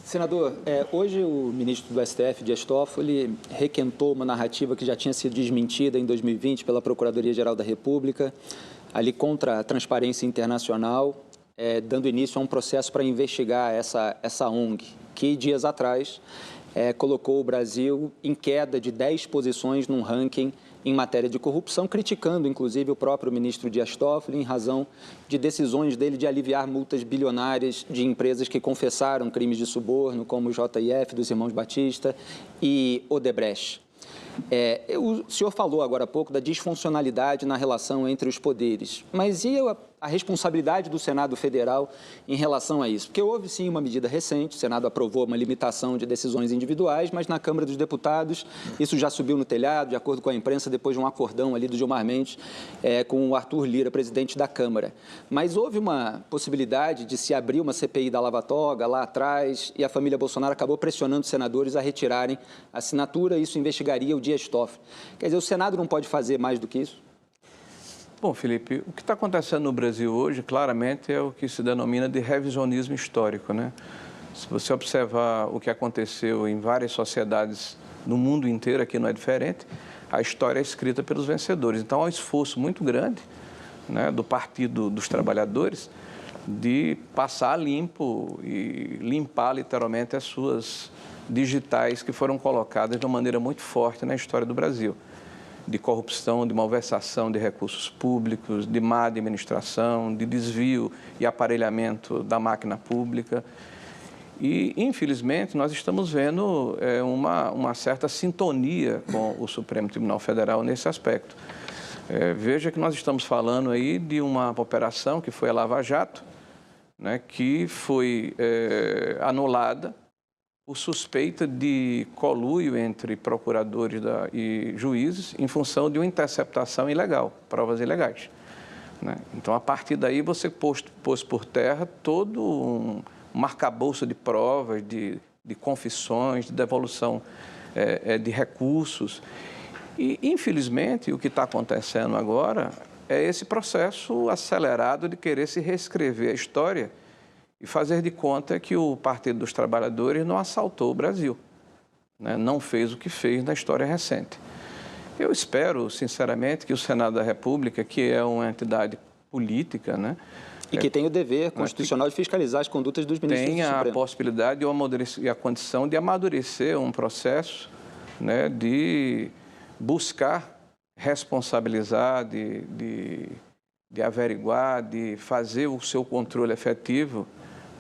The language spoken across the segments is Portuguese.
Senador, hoje o ministro do STF, Dias Toffoli, requentou uma narrativa que já tinha sido desmentida em 2020 pela Procuradoria-Geral da República, ali contra a Transparência Internacional, dando início a um processo para investigar essa ONG, que dias atrás colocou o Brasil em queda de 10 posições num ranking em matéria de corrupção, criticando, inclusive, o próprio ministro Dias Toffoli em razão de decisões dele de aliviar multas bilionárias de empresas que confessaram crimes de suborno, como o JF, dos irmãos Batista, e Odebrecht. O senhor falou agora há pouco da disfuncionalidade na relação entre os poderes, mas e a responsabilidade do Senado Federal em relação a isso? Porque houve, sim, uma medida recente, o Senado aprovou uma limitação de decisões individuais, mas na Câmara dos Deputados isso já subiu no telhado, de acordo com a imprensa, depois de um acordão ali do Gilmar Mendes com o Arthur Lira, presidente da Câmara. Mas houve uma possibilidade de se abrir uma CPI da Lava Toga lá atrás e a família Bolsonaro acabou pressionando os senadores a retirarem a assinatura, isso investigaria o Dias Toffoli. Quer dizer, o Senado não pode fazer mais do que isso? Bom, Felipe, o que está acontecendo no Brasil hoje, claramente, é o que se denomina de revisionismo histórico, né? Se você observar o que aconteceu em várias sociedades no mundo inteiro, aqui não é diferente, a história é escrita pelos vencedores. Então, há um esforço muito grande, né, do Partido dos Trabalhadores de passar limpo e limpar, literalmente, as suas digitais que foram colocadas de uma maneira muito forte na história do Brasil. De corrupção, de malversação de recursos públicos, de má administração, de desvio e aparelhamento da máquina pública. E, infelizmente, nós estamos vendo uma certa sintonia com o Supremo Tribunal Federal nesse aspecto. Veja que nós estamos falando aí de uma operação que foi a Lava Jato, né, que foi anulada por suspeita de conluio entre procuradores e juízes em função de uma interceptação ilegal, provas ilegais, né? Então, a partir daí, você pôs por terra todo um arcabouço de provas, de confissões, de devolução de recursos. E, infelizmente, o que está acontecendo agora é esse processo acelerado de querer se reescrever a história e fazer de conta que o Partido dos Trabalhadores não assaltou o Brasil, né? Não fez o que fez na história recente. Eu espero, sinceramente, que o Senado da República, que é uma entidade política, né, e que tem o dever constitucional de fiscalizar as condutas dos ministros do Supremo, tenha a possibilidade e a condição de amadurecer um processo, né, de buscar responsabilizar, de averiguar, de fazer o seu controle efetivo,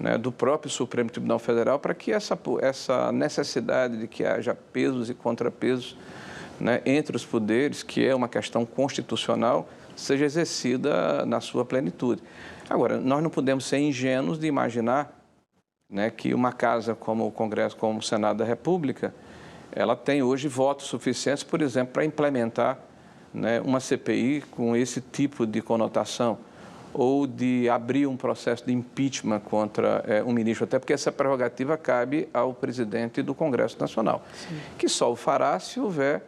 né, do próprio Supremo Tribunal Federal, para que essa necessidade de que haja pesos e contrapesos, né, entre os poderes, que é uma questão constitucional, seja exercida na sua plenitude. Agora, nós não podemos ser ingênuos de imaginar, né, que uma casa como o Congresso, como o Senado da República, ela tem hoje votos suficientes, por exemplo, para implementar, né, uma CPI com esse tipo de conotação, ou de abrir um processo de impeachment contra um ministro, até porque essa prerrogativa cabe ao presidente do Congresso Nacional. Sim. Que só o fará se houver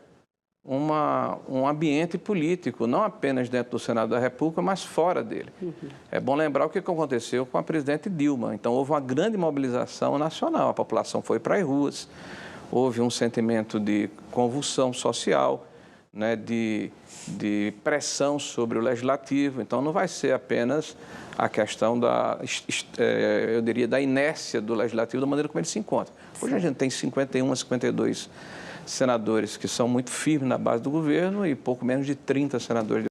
um ambiente político, não apenas dentro do Senado da República, mas fora dele. Uhum. É bom lembrar o que aconteceu com a presidente Dilma. Então, houve uma grande mobilização nacional, a população foi para as ruas, houve um sentimento de convulsão social, né, de pressão sobre o Legislativo. Então, não vai ser apenas a questão eu diria, da inércia do Legislativo, da maneira como ele se encontra. Hoje a gente tem 51 a 52 senadores que são muito firmes na base do governo e pouco menos de 30 senadores